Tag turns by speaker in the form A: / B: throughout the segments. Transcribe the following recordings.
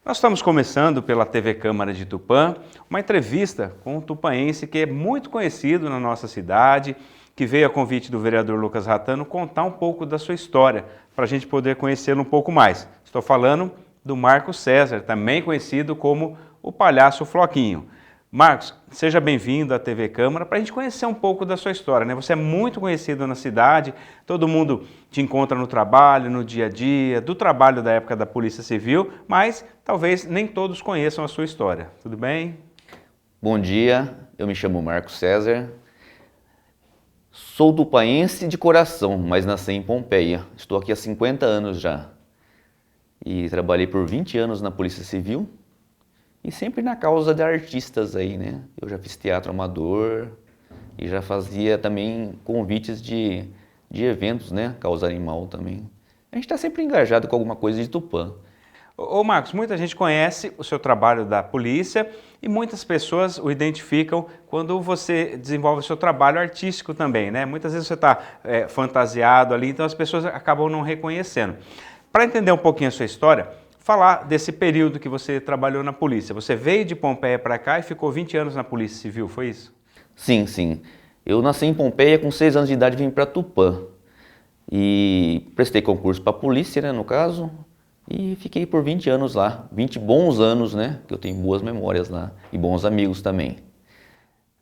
A: Nós estamos começando pela TV Câmara de Tupã, uma entrevista com um tupanense que é muito conhecido na nossa cidade, que veio a convite do vereador Lucas Ratano contar um pouco da sua história, para a gente poder conhecê-lo um pouco mais. Estou falando do Marcos César, também conhecido como o Palhaço Floquinho. Marcos, seja bem-vindo à TV Câmara para a gente conhecer um pouco da sua história, né? Você é muito conhecido na cidade, todo mundo te encontra no trabalho, no dia a dia, do trabalho da época da Polícia Civil, mas talvez nem todos conheçam a sua história. Tudo bem?
B: Bom dia, eu me chamo Marcos César, sou tupaense de coração, mas nasci em Pompeia. Estou aqui há 50 anos já e trabalhei por 20 anos na Polícia Civil. E sempre na causa de artistas aí, né? Eu já fiz teatro amador e já fazia também convites de eventos, né? Causa animal também. A gente está sempre engajado com alguma coisa de Tupã.
A: Ô Marcos, muita gente conhece o seu trabalho da polícia e muitas pessoas o identificam quando você desenvolve o seu trabalho artístico também, né? Muitas vezes você está fantasiado ali, então as pessoas acabam não reconhecendo. Para entender um pouquinho a sua história, falar desse período que você trabalhou na polícia. Você veio de Pompeia para cá e ficou 20 anos na Polícia Civil, foi isso?
B: Sim, sim. Eu nasci em Pompeia, com 6 anos de idade vim para Tupã. E prestei concurso para a polícia, né, no caso, e fiquei por 20 anos lá. 20 bons anos, né, que eu tenho boas memórias lá e bons amigos também.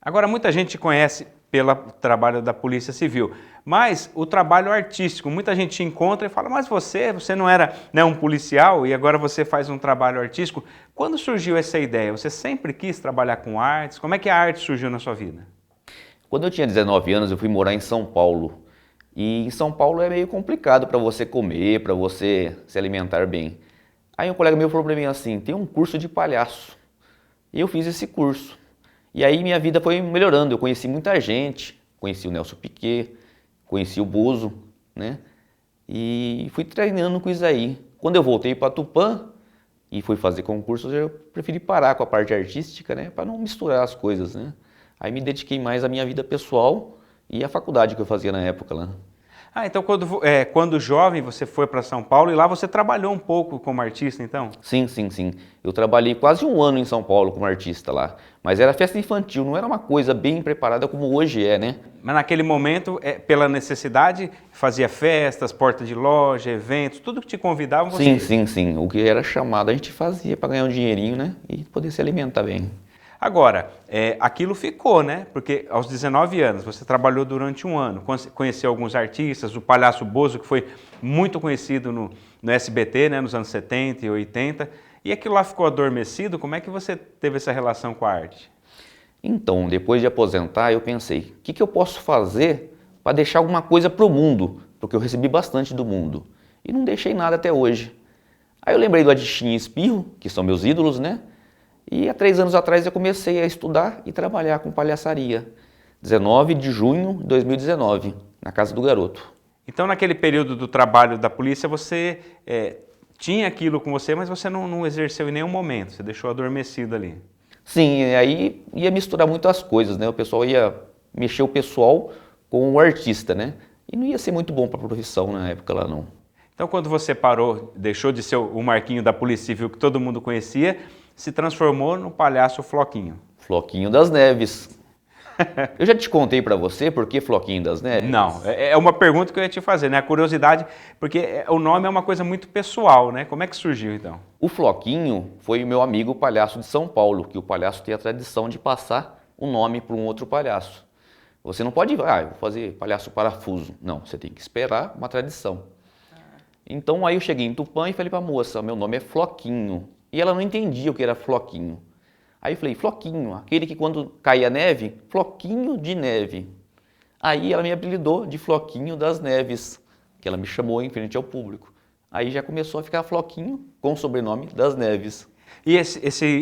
A: Agora, muita gente conhece pelo trabalho da Polícia Civil, mas o trabalho artístico, muita gente te encontra e fala, mas você não era, né, um policial e agora você faz um trabalho artístico. Quando surgiu essa ideia? Você sempre quis trabalhar com artes? Como é que a arte surgiu na sua vida?
B: Quando eu tinha 19 anos, eu fui morar em São Paulo. E em São Paulo é meio complicado para você comer, para você se alimentar bem. Aí um colega meu falou para mim assim, tem um curso de palhaço. E eu fiz esse curso. E aí minha vida foi melhorando, eu conheci muita gente, conheci o Nelson Piquet, conheci o Bozo, né? E fui treinando com isso aí. Quando eu voltei para Tupã e fui fazer concursos, eu preferi parar com a parte artística, né? Para não misturar as coisas, né? Aí me dediquei mais à minha vida pessoal e à faculdade que eu fazia na época lá.
A: Ah, então quando jovem você foi para São Paulo e lá você trabalhou um pouco como artista, então?
B: Sim, sim, sim. Eu trabalhei quase um ano em São Paulo como artista lá. Mas era festa infantil, não era uma coisa bem preparada como hoje é, né?
A: Mas naquele momento, pela necessidade, fazia festas, porta de loja, eventos, tudo que te convidavam você...
B: Sim, sim, sim. O que era chamado a gente fazia para ganhar um dinheirinho, né? E poder se alimentar bem.
A: Agora, aquilo ficou, né? Porque aos 19 anos você trabalhou durante um ano, conheceu alguns artistas, o Palhaço Bozo, que foi muito conhecido no SBT, né? Nos anos 70 e 80, e aquilo lá ficou adormecido. Como é que você teve essa relação com a arte?
B: Então, depois de aposentar, eu pensei, o que eu posso fazer para deixar alguma coisa para o mundo? Porque eu recebi bastante do mundo e não deixei nada até hoje. Aí eu lembrei do Adichinha e Espirro, que são meus ídolos, né? E há 3 anos atrás eu comecei a estudar e trabalhar com palhaçaria. 19 de junho de 2019, na Casa do Garoto.
A: Então, naquele período do trabalho da polícia, você tinha aquilo com você, mas você não exerceu em nenhum momento, você deixou adormecido ali.
B: Sim, aí ia misturar muito as coisas, né? O pessoal ia mexer o pessoal com o artista, né? E não ia ser muito bom para a profissão na época lá, não.
A: Então, quando você parou, deixou de ser o Marquinho da Polícia Civil que todo mundo conhecia, se transformou no Palhaço Floquinho.
B: Floquinho das Neves. Eu já te contei para você por que Floquinho das Neves?
A: Não, é uma pergunta que eu ia te fazer, né? A curiosidade, porque o nome é uma coisa muito pessoal, né? Como é que surgiu, então?
B: O Floquinho foi o meu amigo palhaço de São Paulo, que o palhaço tem a tradição de passar o nome para um outro palhaço. Você não pode, eu vou fazer palhaço parafuso. Não, você tem que esperar uma tradição. Então aí eu cheguei em Tupã e falei para a moça, meu nome é Floquinho. E ela não entendia o que era floquinho. Aí eu falei, floquinho, aquele que quando caía neve, floquinho de neve. Aí ela me apelidou de Floquinho das Neves, que ela me chamou em frente ao público. Aí já começou a ficar Floquinho com o sobrenome das Neves.
A: E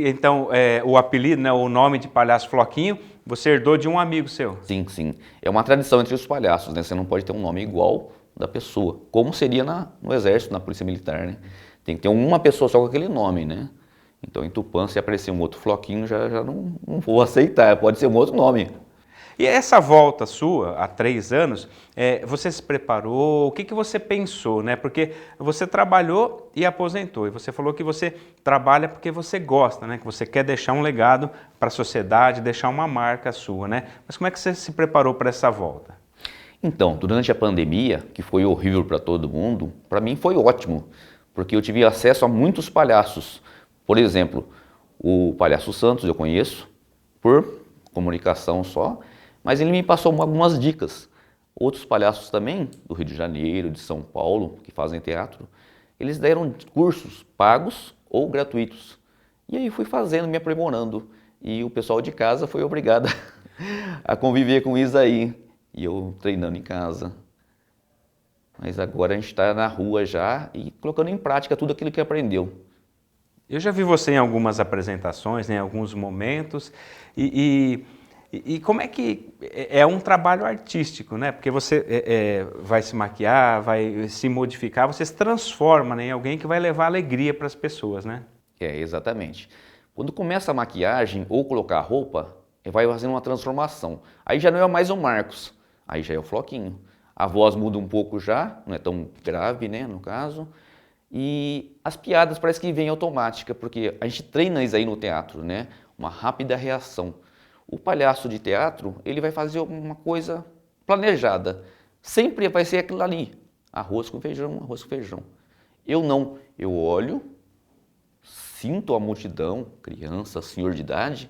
A: então, o apelido, né, o nome de Palhaço Floquinho, você herdou de um amigo seu?
B: Sim, sim. É uma tradição entre os palhaços, né? Você não pode ter um nome igual da pessoa, como seria no Exército, na Polícia Militar, né? Tem que ter uma pessoa só com aquele nome, né? Então, em Tupã, se aparecer um outro Floquinho, já não vou aceitar. Pode ser um outro nome.
A: E essa volta sua, há 3 anos, você se preparou? O que você pensou, né? Porque você trabalhou e aposentou, e você falou que você trabalha porque você gosta, né? Que você quer deixar um legado para a sociedade, deixar uma marca sua, né? Mas como é que você se preparou para essa volta?
B: Então, durante a pandemia, que foi horrível para todo mundo, para mim foi ótimo, porque eu tive acesso a muitos palhaços. Por exemplo, o Palhaço Santos eu conheço, por comunicação só, mas ele me passou algumas dicas. Outros palhaços também, do Rio de Janeiro, de São Paulo, que fazem teatro, eles deram cursos pagos ou gratuitos. E aí fui fazendo, me aprimorando. E o pessoal de casa foi obrigado a conviver com isso aí. E eu treinando em casa. Mas agora a gente está na rua já e colocando em prática tudo aquilo que aprendeu.
A: Eu já vi você em algumas apresentações, né, em alguns momentos, e como é que é um trabalho artístico, né? Porque você vai se maquiar, vai se modificar, você se transforma, né, em alguém que vai levar alegria para as pessoas, né?
B: Exatamente. Quando começa a maquiagem ou colocar a roupa, vai fazendo uma transformação. Aí já não é mais o Marcos, aí já é o Floquinho. A voz muda um pouco já, não é tão grave, né, no caso. E as piadas parece que vêm automática, porque a gente treina isso aí no teatro, né? Uma rápida reação. O palhaço de teatro, ele vai fazer uma coisa planejada. Sempre vai ser aquilo ali. Arroz com feijão, arroz com feijão. Eu não. Eu olho, sinto a multidão, criança, senhor de idade,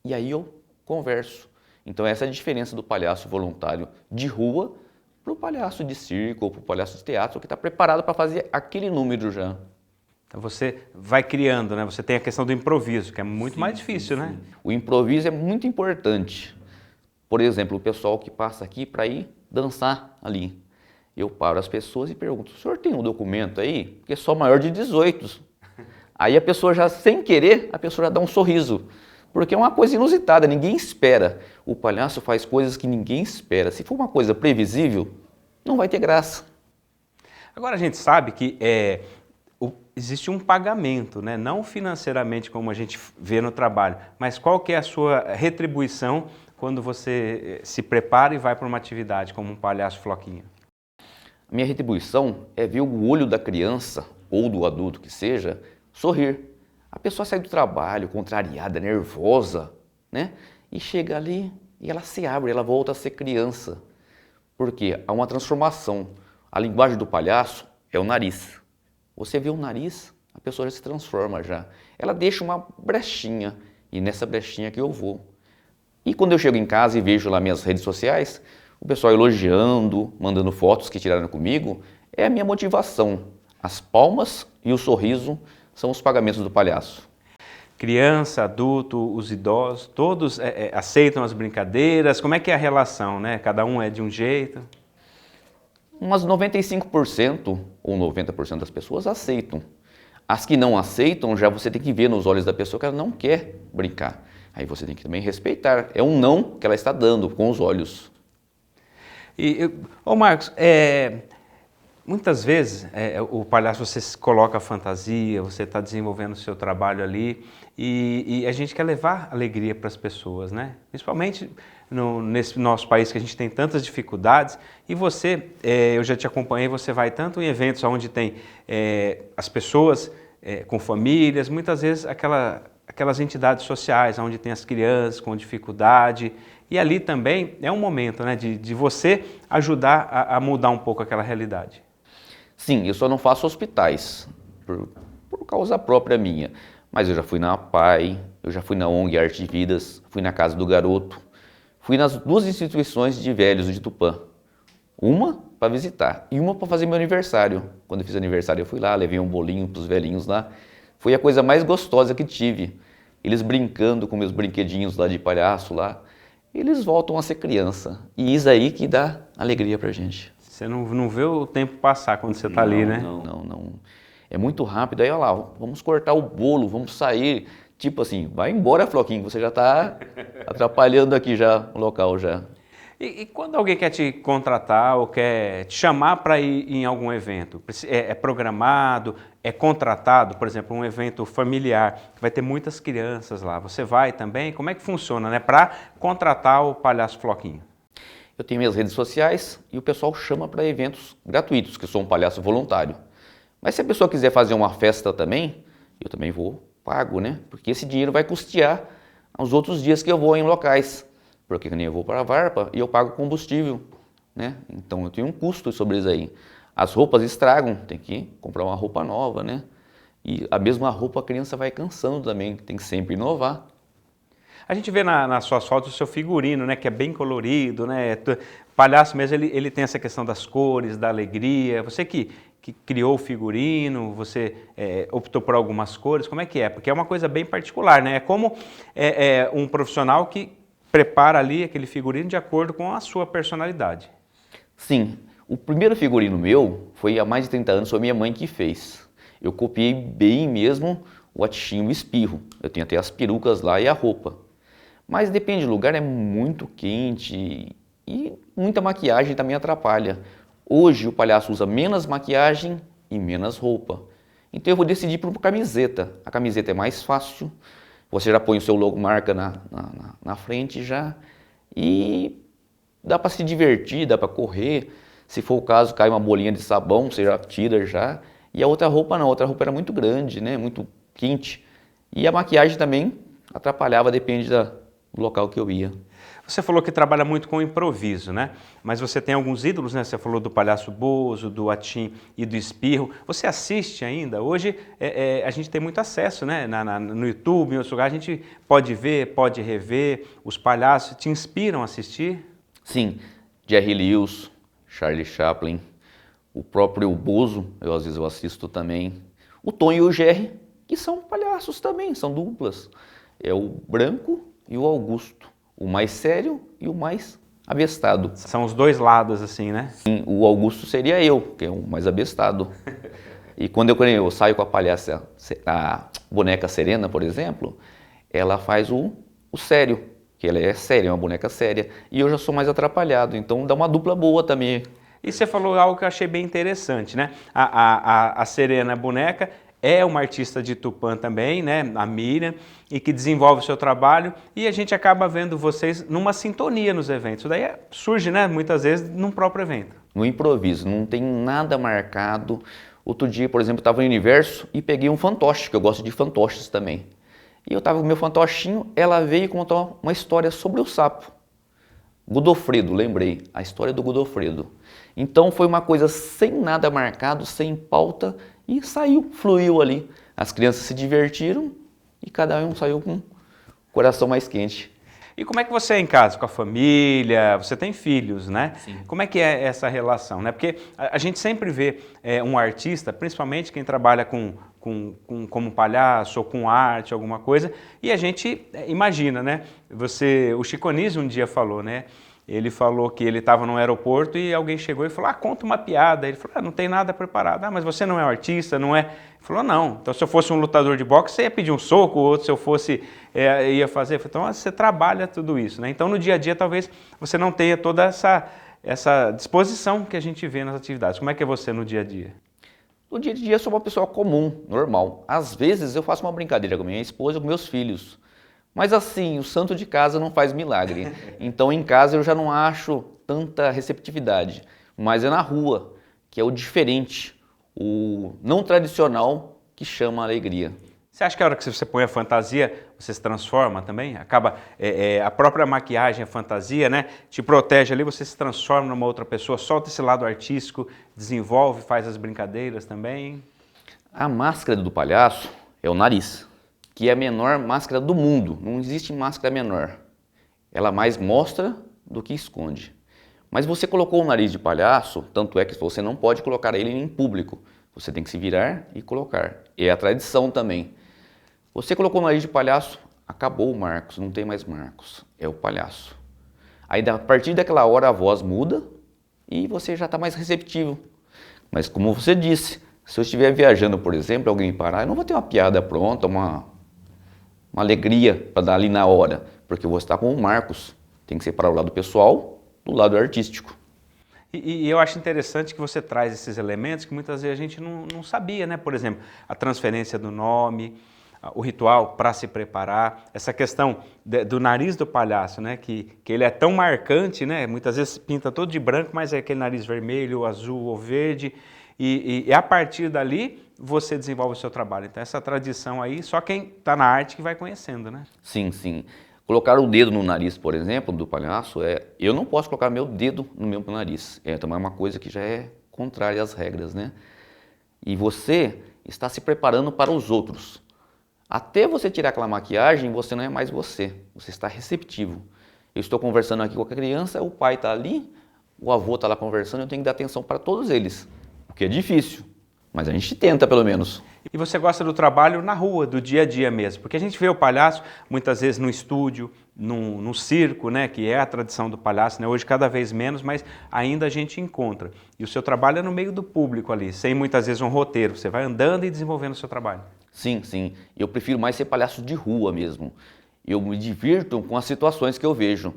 B: e aí eu converso. Então essa é a diferença do palhaço voluntário de rua para o palhaço de circo ou para o palhaço de teatro que está preparado para fazer aquele número já.
A: Então você vai criando, né? Você tem a questão do improviso, que é muito mais difícil, né?
B: O improviso é muito importante. Por exemplo, o pessoal que passa aqui para ir dançar ali. Eu paro as pessoas e pergunto, o senhor tem um documento aí? Porque é só maior de 18. Aí a pessoa já, sem querer, a pessoa já dá um sorriso. Porque é uma coisa inusitada, ninguém espera. O palhaço faz coisas que ninguém espera. Se for uma coisa previsível, não vai ter graça.
A: Agora a gente sabe que existe um pagamento, né? Não financeiramente como a gente vê no trabalho, mas qual que é a sua retribuição quando você se prepara e vai para uma atividade como um palhaço Floquinho?
B: A minha retribuição é ver o olho da criança, ou do adulto que seja, sorrir. A pessoa sai do trabalho contrariada, nervosa, né? E chega ali e ela se abre, ela volta a ser criança. Porque há uma transformação. A linguagem do palhaço é o nariz. Você vê o nariz, a pessoa já se transforma já. Ela deixa uma brechinha e nessa brechinha que eu vou. E quando eu chego em casa e vejo lá minhas redes sociais, o pessoal elogiando, mandando fotos que tiraram comigo, é a minha motivação. As palmas e o sorriso são os pagamentos do palhaço.
A: Criança, adulto, os idosos, todos aceitam as brincadeiras? Como é que é a relação, né? Cada um é de um jeito?
B: Umas 95% ou 90% das pessoas aceitam. As que não aceitam, já você tem que ver nos olhos da pessoa que ela não quer brincar. Aí você tem que também respeitar. É um não que ela está dando com os olhos.
A: Ô Marcos, muitas vezes o palhaço você coloca a fantasia, você está desenvolvendo o seu trabalho ali e a gente quer levar alegria para as pessoas, né? Principalmente nesse nosso país que a gente tem tantas dificuldades e você, eu já te acompanhei, você vai tanto em eventos onde tem as pessoas com famílias, muitas vezes aquelas entidades sociais onde tem as crianças com dificuldade e ali também é um momento, né, de você ajudar a mudar um pouco aquela realidade.
B: Sim, eu só não faço hospitais, por causa própria minha. Mas eu já fui na APAE, eu já fui na ONG Arte de Vidas, fui na Casa do Garoto, fui nas 2 instituições de velhos de Tupã. Uma para visitar e uma para fazer meu aniversário. Quando eu fiz aniversário eu fui lá, levei um bolinho para os velhinhos lá. Foi a coisa mais gostosa que tive. Eles brincando com meus brinquedinhos lá de palhaço lá. Eles voltam a ser criança. E isso aí que dá alegria pra gente.
A: Você não vê o tempo passar quando você está ali, né?
B: Não. É muito rápido. Aí, olha lá, vamos cortar o bolo, vamos sair. Tipo assim, vai embora, Floquinho, você já está atrapalhando aqui já o local já.
A: E quando alguém quer te contratar ou quer te chamar para ir em algum evento, é programado, é contratado, por exemplo, um evento familiar, que vai ter muitas crianças lá, você vai também? Como é que funciona, né, para contratar o Palhaço Floquinho?
B: Eu tenho minhas redes sociais e o pessoal chama para eventos gratuitos, que eu sou um palhaço voluntário. Mas se a pessoa quiser fazer uma festa também, eu também vou pago, né? Porque esse dinheiro vai custear os outros dias que eu vou em locais. Porque nem eu vou para a Varpa e eu pago combustível, né? Então eu tenho um custo sobre isso aí. As roupas estragam, tem que comprar uma roupa nova, né? E a mesma roupa a criança vai cansando também, tem que sempre inovar.
A: A gente vê nas suas fotos o seu figurino, né, que é bem colorido, né? Palhaço mesmo, ele tem essa questão das cores, da alegria. Você que criou o figurino, você optou por algumas cores, como é que é? Porque é uma coisa bem particular, né? É como um profissional que prepara ali aquele figurino de acordo com a sua personalidade.
B: Sim, o primeiro figurino meu foi há mais de 30 anos, foi minha mãe que fez. Eu copiei bem mesmo o Atichinho e o Espirro. Eu tenho até as perucas lá e a roupa. Mas depende do lugar, é muito quente e muita maquiagem também atrapalha. Hoje o palhaço usa menos maquiagem e menos roupa. Então eu vou decidir por uma camiseta. A camiseta é mais fácil, você já põe o seu logomarca na frente já e dá para se divertir, dá para correr. Se for o caso, cai uma bolinha de sabão, você já tira já. E a outra roupa não, a outra roupa era muito grande, né? Muito quente. E a maquiagem também atrapalhava, depende do local que eu ia.
A: Você falou que trabalha muito com improviso, né? Mas você tem alguns ídolos, né? Você falou do Palhaço Bozo, do Atim e do Espirro. Você assiste ainda? Hoje a gente tem muito acesso, né? No YouTube, em outros lugares, a gente pode ver, pode rever. Os palhaços te inspiram a assistir?
B: Sim, Jerry Lewis, Charlie Chaplin, o próprio Bozo, às vezes eu assisto também. O Tom e o Jerry, que são palhaços também, são duplas. É o Branco e o Augusto. O mais sério e o mais abestado.
A: São os dois lados, assim, né?
B: Sim, o Augusto seria eu, que é o mais abestado. E quando eu saio com a palhaça, a boneca Serena, por exemplo, ela faz o sério, que ela é séria, é uma boneca séria. E eu já sou mais atrapalhado, então dá uma dupla boa também.
A: E você falou algo que eu achei bem interessante, né? A Serena, a boneca, é uma artista de Tupã também, né, a Miriam, e que desenvolve o seu trabalho, e a gente acaba vendo vocês numa sintonia nos eventos. Isso daí surge, né, muitas vezes, num próprio evento.
B: No improviso, não tem nada marcado. Outro dia, por exemplo, eu estava no Universo e peguei um fantoche, que eu gosto de fantoches também. E eu estava com o meu fantochinho, ela veio e contou uma história sobre o sapo. Godofredo, lembrei, a história do Godofredo. Então foi uma coisa sem nada marcado, sem pauta, e saiu, fluiu ali. As crianças se divertiram e cada um saiu com o coração mais quente.
A: E como é que você é em casa, com a família? Você tem filhos, né?
B: Sim.
A: Como é que é essa relação, né? Porque a gente sempre vê um artista, principalmente quem trabalha como palhaço ou com arte, alguma coisa, e a gente imagina, né? O Chico Anísio um dia falou, né? Ele falou que ele estava no aeroporto e alguém chegou e falou, conta uma piada. Ele falou, não tem nada preparado. Mas você não é um artista, não é? Ele falou, não. Então se eu fosse um lutador de boxe, você ia pedir um soco, outro se eu fosse, ia fazer. Então você trabalha tudo isso, né? Então no dia a dia talvez você não tenha toda essa disposição que a gente vê nas atividades. Como é que é você no dia a dia?
B: No dia a dia eu sou uma pessoa comum, normal. Às vezes eu faço uma brincadeira com minha esposa e com meus filhos. Mas assim, o santo de casa não faz milagre. Então em casa eu já não acho tanta receptividade. Mas é na rua, que é o diferente, o não tradicional que chama a alegria.
A: Você acha que a hora que você põe a fantasia, você se transforma também? Acaba, a própria maquiagem, a fantasia, né? Te protege ali, você se transforma numa outra pessoa, solta esse lado artístico, desenvolve, faz as brincadeiras também.
B: A máscara do palhaço é o nariz, que é a menor máscara do mundo. Não existe máscara menor. Ela mais mostra do que esconde. Mas você colocou o nariz de palhaço, tanto é que você não pode colocar ele em público. Você tem que se virar e colocar. É a tradição também. Você colocou o nariz de palhaço, acabou o Marcos, não tem mais Marcos. É o palhaço. Aí a partir daquela hora a voz muda e você já está mais receptivo. Mas como você disse, se eu estiver viajando, por exemplo, alguém parar, eu não vou ter uma piada pronta, uma alegria para dar ali na hora, porque eu vou estar com o Marcos. Tem que ser para o lado pessoal do lado artístico.
A: E eu acho interessante que você traz esses elementos que muitas vezes a gente não sabia, né? Por exemplo, a transferência do nome, o ritual para se preparar, essa questão do nariz do palhaço, né? Que ele é tão marcante, né? Muitas vezes pinta todo de branco, mas é aquele nariz vermelho, azul ou verde, e a partir dali você desenvolve o seu trabalho. Então essa tradição aí, só quem está na arte que vai conhecendo, né?
B: Sim, sim. Colocar o dedo no nariz, por exemplo, do palhaço, eu não posso colocar meu dedo no meu nariz. Também é uma coisa que já é contrária às regras, né? E você está se preparando para os outros. Até você tirar aquela maquiagem, você não é mais você. Você está receptivo. Eu estou conversando aqui com a criança, o pai está ali, o avô está lá conversando, eu tenho que dar atenção para todos eles. O que é difícil, mas a gente tenta pelo menos.
A: E você gosta do trabalho na rua, do dia a dia mesmo, porque a gente vê o palhaço muitas vezes no estúdio, no circo, né, que é a tradição do palhaço, né, hoje cada vez menos, mas ainda a gente encontra. E o seu trabalho é no meio do público ali, sem muitas vezes um roteiro, você vai andando e desenvolvendo o seu trabalho.
B: Sim, sim. Eu prefiro mais ser palhaço de rua mesmo. Eu me divirto com as situações que eu vejo.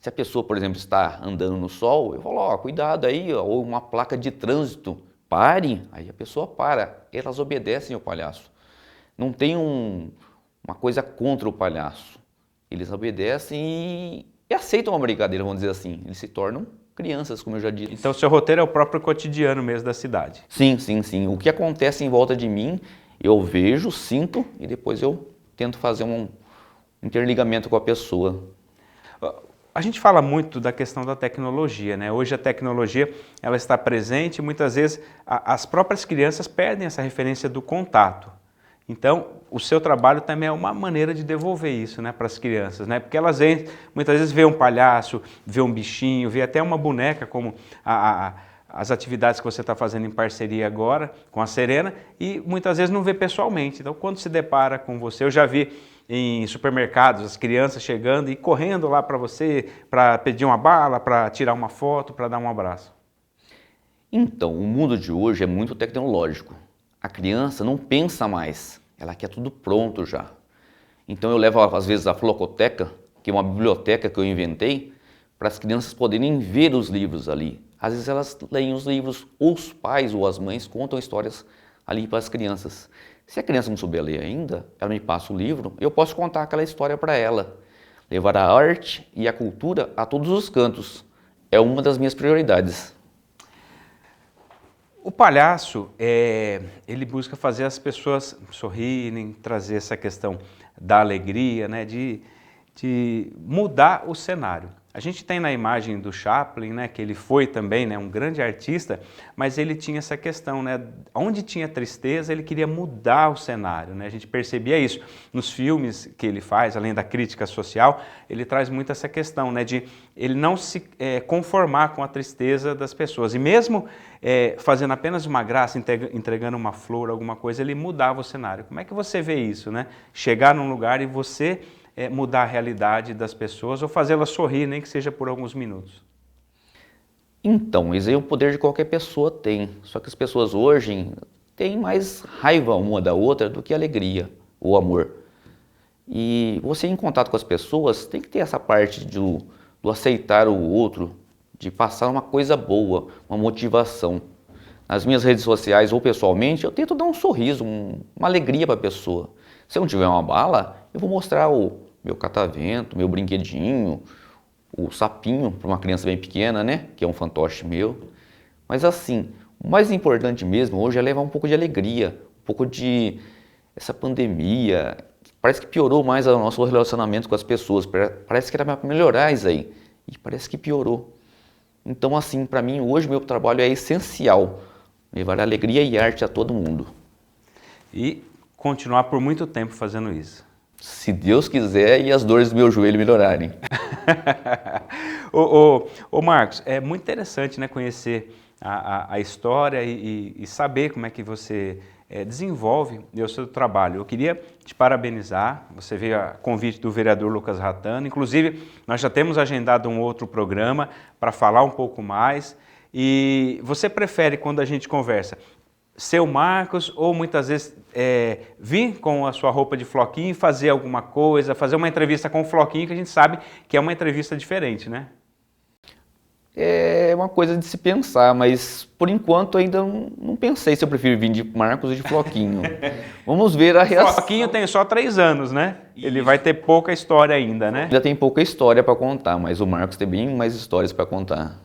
B: Se a pessoa, por exemplo, está andando no sol, eu falo, ó, cuidado aí, ó, ou uma placa de trânsito. Pare, aí a pessoa para, elas obedecem ao palhaço. Não tem uma coisa contra o palhaço. Eles obedecem e aceitam uma brincadeira, vamos dizer assim. Eles se tornam crianças, como eu já disse.
A: Então o seu roteiro é o próprio cotidiano mesmo da cidade.
B: Sim, sim, sim. O que acontece em volta de mim, eu vejo, sinto e depois eu tento fazer um interligamento com a pessoa.
A: A gente fala muito da questão da tecnologia, né? Hoje a tecnologia ela está presente e muitas vezes as próprias crianças perdem essa referência do contato. Então, o seu trabalho também é uma maneira de devolver isso, né, para as crianças, né? Porque elas muitas vezes vê um palhaço, vê um bichinho, vê até uma boneca, como as atividades que você está fazendo em parceria agora com a Serena, e muitas vezes não vê pessoalmente. Então, quando se depara com você, eu já vi em supermercados as crianças chegando e correndo lá para você, para pedir uma bala, para tirar uma foto, para dar um abraço.
B: Então, o mundo de hoje é muito tecnológico. A criança não pensa mais, ela quer tudo pronto já. Então eu levo às vezes a Flocoteca, que é uma biblioteca que eu inventei, para as crianças poderem ver os livros ali. Às vezes elas leem os livros, ou os pais ou as mães contam histórias ali para as crianças. Se a criança não souber ler ainda, ela me passa o livro, eu posso contar aquela história para ela. Levar a arte e a cultura a todos os cantos é uma das minhas prioridades.
A: O palhaço, ele busca fazer as pessoas sorrirem, trazer essa questão da alegria, né, de mudar o cenário. A gente tem na imagem do Chaplin, né, que ele foi também, né, um grande artista, mas ele tinha essa questão, né, onde tinha tristeza, ele queria mudar o cenário, né, a gente percebia isso nos filmes que ele faz, além da crítica social, ele traz muito essa questão, né, de ele não se conformar com a tristeza das pessoas, e mesmo fazendo apenas uma graça, entregando uma flor, alguma coisa, ele mudava o cenário. Como é que você vê isso, né, chegar num lugar e você mudar a realidade das pessoas ou fazê-las sorrir, nem que seja por alguns minutos?
B: Então, esse é o poder de qualquer pessoa tem. Só que as pessoas hoje têm mais raiva uma da outra do que alegria ou amor. E você em contato com as pessoas tem que ter essa parte do aceitar o outro, de passar uma coisa boa, uma motivação. Nas minhas redes sociais ou pessoalmente, eu tento dar um sorriso, uma alegria para a pessoa. Se eu não tiver uma bala, eu vou mostrar o meu catavento, meu brinquedinho, o sapinho para uma criança bem pequena, né? Que é um fantoche meu. Mas assim, o mais importante mesmo hoje é levar um pouco de alegria, um pouco de essa pandemia. Parece que piorou mais o nosso relacionamento com as pessoas. Parece que era para melhorar isso aí. E parece que piorou. Então assim, para mim hoje meu trabalho é essencial. Levar alegria e arte a todo mundo.
A: E continuar por muito tempo fazendo isso.
B: Se Deus quiser e as dores do meu joelho melhorarem.
A: Ô Marcos, é muito interessante, né, conhecer a história e saber como é que você desenvolve o seu trabalho. Eu queria te parabenizar, você veio a convite do vereador Lucas Rattano, inclusive nós já temos agendado um outro programa para falar um pouco mais. E você prefere, quando a gente conversa, ser o Marcos ou muitas vezes vir com a sua roupa de Floquinho e fazer alguma coisa, fazer uma entrevista com o Floquinho, que a gente sabe que é uma entrevista diferente, né?
B: É uma coisa de se pensar, mas por enquanto ainda não pensei se eu prefiro vir de Marcos ou de Floquinho. Vamos ver a reação.
A: Floquinho tem só 3 anos, né? Ele vai ter pouca história ainda, né?
B: Ainda tem pouca história para contar, mas o Marcos tem bem mais histórias para contar.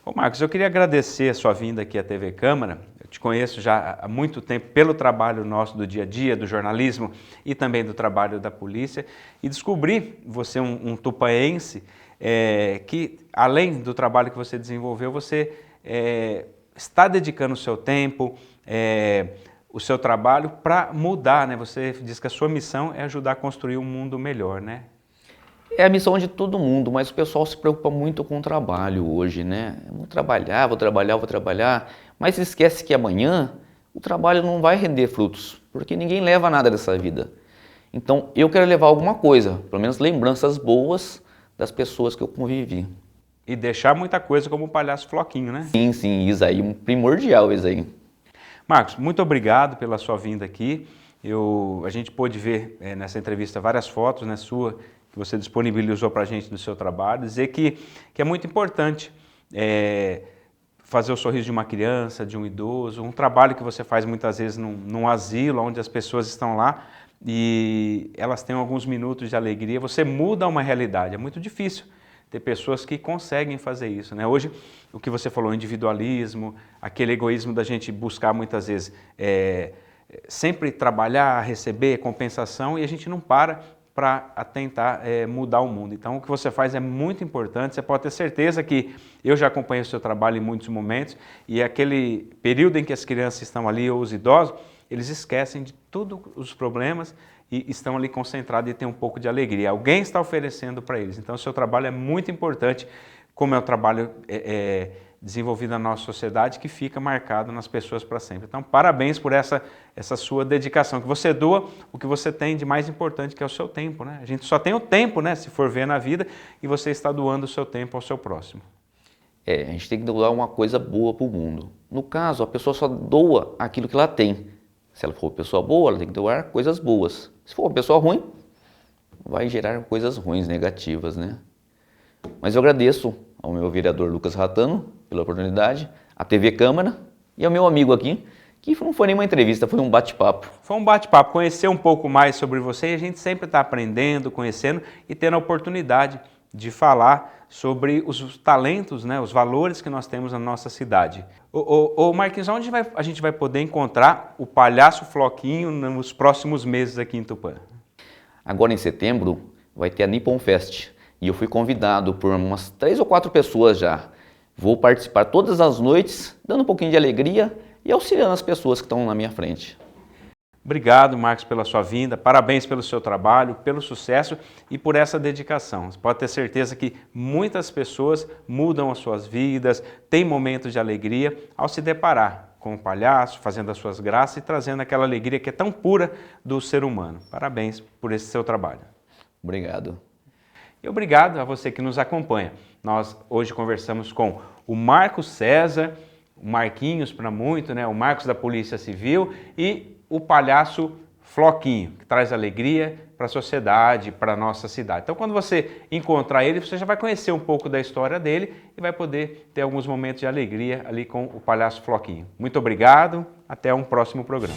A: Ô Marcos, eu queria agradecer a sua vinda aqui à TV Câmara. Eu te conheço já há muito tempo pelo trabalho nosso do dia a dia, do jornalismo e também do trabalho da polícia. E descobri você um tupaense que, além do trabalho que você desenvolveu, você está dedicando o seu tempo, o seu trabalho para mudar, né? Você diz que a sua missão é ajudar a construir um mundo melhor, né?
B: É a missão de todo mundo, mas o pessoal se preocupa muito com o trabalho hoje, né? Eu vou trabalhar, mas se esquece que amanhã o trabalho não vai render frutos, porque ninguém leva nada dessa vida. Então eu quero levar alguma coisa, pelo menos lembranças boas das pessoas que eu convivi.
A: E deixar muita coisa como o palhaço Floquinho, né?
B: Sim, isso aí, primordial isso aí.
A: Marcos, muito obrigado pela sua vinda aqui. A gente pôde ver nessa entrevista várias fotos, né, sua, que você disponibilizou para a gente do seu trabalho, dizer que é muito importante fazer o sorriso de uma criança, de um idoso, um trabalho que você faz muitas vezes num asilo, onde as pessoas estão lá e elas têm alguns minutos de alegria, você muda uma realidade, é muito difícil ter pessoas que conseguem fazer isso, né? Hoje, o que você falou, individualismo, aquele egoísmo da gente buscar muitas vezes sempre trabalhar, receber compensação e a gente não para tentar mudar o mundo. Então, o que você faz é muito importante, você pode ter certeza que eu já acompanho o seu trabalho em muitos momentos e aquele período em que as crianças estão ali ou os idosos, eles esquecem de todos os problemas e estão ali concentrados e têm um pouco de alegria. Alguém está oferecendo para eles. Então, o seu trabalho é muito importante, como é o trabalho desenvolvido na nossa sociedade, que fica marcado nas pessoas para sempre. Então, parabéns por essa sua dedicação, que você doa o que você tem de mais importante, que é o seu tempo, né? A gente só tem o tempo, né, se for ver na vida, e você está doando o seu tempo ao seu próximo.
B: A gente tem que doar uma coisa boa para o mundo. No caso, a pessoa só doa aquilo que ela tem. Se ela for uma pessoa boa, ela tem que doar coisas boas. Se for uma pessoa ruim, vai gerar coisas ruins, negativas, né? Mas eu agradeço ao meu vereador Lucas Ratano pela oportunidade, à TV Câmara e ao meu amigo aqui, que não foi nenhuma entrevista, foi um bate-papo.
A: Foi um bate-papo, conhecer um pouco mais sobre você e a gente sempre está aprendendo, conhecendo e tendo a oportunidade de falar sobre os talentos, né, os valores que nós temos na nossa cidade. Ô Marquinhos, onde a gente vai poder encontrar o palhaço Floquinho nos próximos meses aqui em Tupã?
B: Agora em setembro vai ter a Nippon Fest e eu fui convidado por umas 3 ou 4 pessoas já. Vou participar todas as noites, dando um pouquinho de alegria e auxiliando as pessoas que estão na minha frente.
A: Obrigado, Marcos, pela sua vinda, parabéns pelo seu trabalho, pelo sucesso e por essa dedicação. Você pode ter certeza que muitas pessoas mudam as suas vidas, têm momentos de alegria ao se deparar com o palhaço, fazendo as suas graças e trazendo aquela alegria que é tão pura do ser humano. Parabéns por esse seu trabalho.
B: Obrigado.
A: E obrigado a você que nos acompanha. Nós hoje conversamos com o Marcos César, o Marquinhos para muito, né? O Marcos da Polícia Civil e o palhaço Floquinho, que traz alegria para a sociedade, para a nossa cidade. Então, quando você encontrar ele, você já vai conhecer um pouco da história dele e vai poder ter alguns momentos de alegria ali com o palhaço Floquinho. Muito obrigado, até um próximo programa.